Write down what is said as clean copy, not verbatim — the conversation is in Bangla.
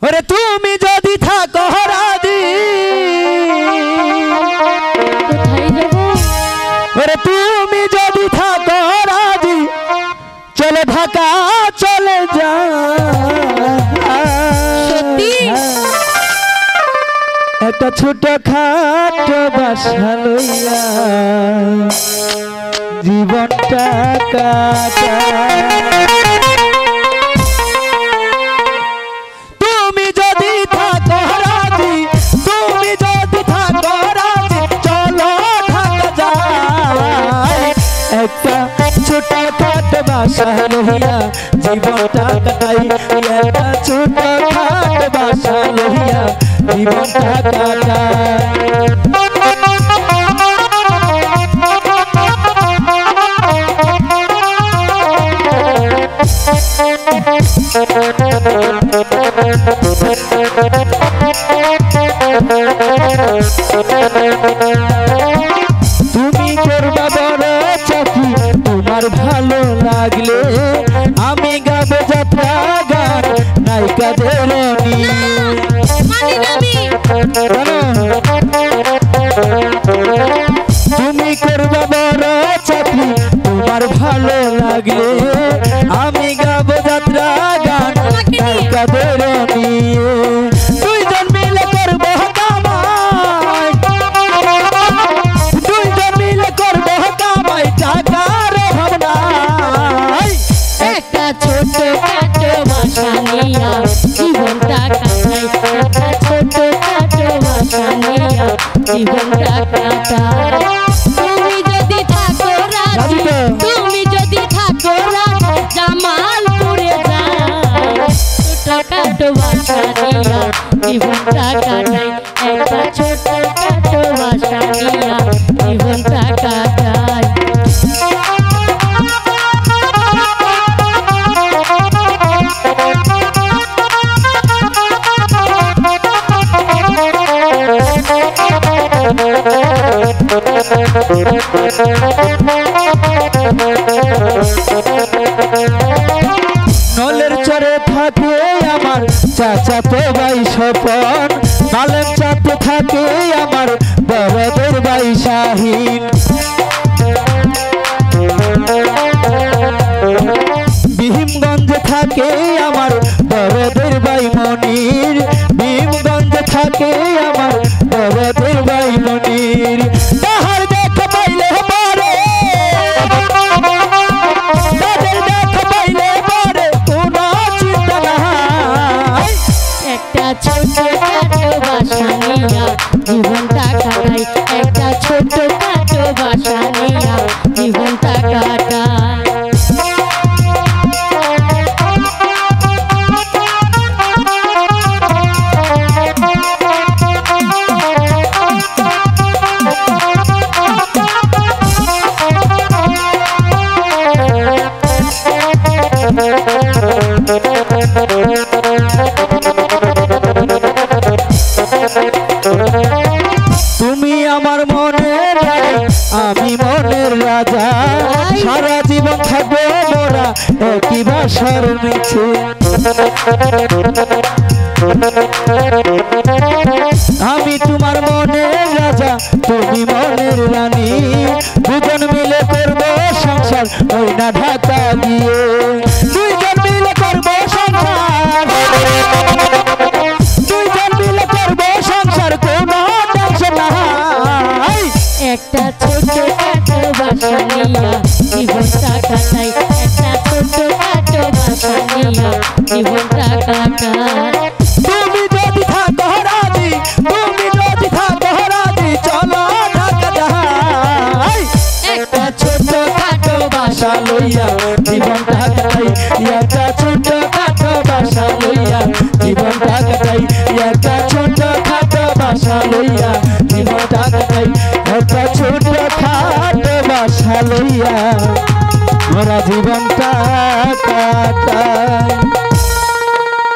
ওরে তুমি যদি থাকো রাজি কোথায় যাব ওরে তুমি যদি থাকো রাজি চলে ঢাকা চলে যা সত্যি একটা ছোট খাটো বাসা লইয়া জীবনটা কাটা তুমি যদি থাকো রাজি তুমি যদি থাকো রাজি চলো ঢাকা যাই একটা ছোট খাটো বাসা লইয়া জীবনটা কাটাই একটা ছোট খাটো বাসা লইয়া জীবনটা কাটাই তুমি করবা বড় চাকরি তোমার ভালো লাগলে আমি গাবো যাত্রা গান নায়িকাদের নিয়ে তুমি করবা বড় চাকরি তোমার ভালো লাগলে আমি গাবো যাত্রা গান নায়িকাদের নিয়ে দুইজন মিলে করবো কামাই দুইজন মিলে করবো কামাই টাকার অভাব নাই একটা ছোট খাটো বাসা নিয়া জীবনটা কাটাই একটা ছোট খাটো বাসা নিয়া জীবনটা কাটাই তুমি যদি থাকো রাজি তুমি যদি থাকো রাজি জামালপুরে যাই ছোট খাটো বাসা নিয়া জীবনটা কাটাই একটা ছোট খাটো বাসা নিয়া জীবনটা কাটাই নলের চরে থাকে আমার চাচাতো ভাই স্বপন মালেম চাতে থাকে আমার বড়দের ভাই শাহিন ভীমগঞ্জে থাকে আমার বড়দের ভাই মনির ভীমগঞ্জে থাকে আমার বড়দের ভাই মনির তাহার দেখা পাইলে পারে তাদের দেখা পাইলে পারে কোনো চিন্তা নাই একটা ছোট খাটো বাসা নিয়া জীবনটা কাটাই একটা ছোট খাটো বাসা নিয়া জীবনটা কাটাই তুমি আমার মনের রানী আমি মনের রাজা সারা জীবন থাকবো মোরা একই বাসার নিচে আমি তোমার মনের রাজা তুমি মনের রানী দুজন মিলে করবো সংসার ওই না ঢাকা গিয়ে দুইজন মিলে করবো সংসার দুইজন মিলে করবো সংসার কোনো টেনশন নাই একটা ছোট খাটো বাসা নিয়া জীবনটা কাটাই একটা ছোট খাটো বাসা নিয়া জীবনটা কাটাই তুমি যদি থাকো রাজি তুমি যদি থাকো রাজি চলো ঢাকা যাই একটা ছোট খাটো বাসা লইয়া জীবনটা কাটাই একটা ছোট খাটো বাসা লইয়া জীবনটা কাটাই একটা ছোট খাটো বাসা লইয়া জীবনটা কাটাই একটা ছোট খাটো বাসা লইয়া মোরা জীবনটা কাটাই।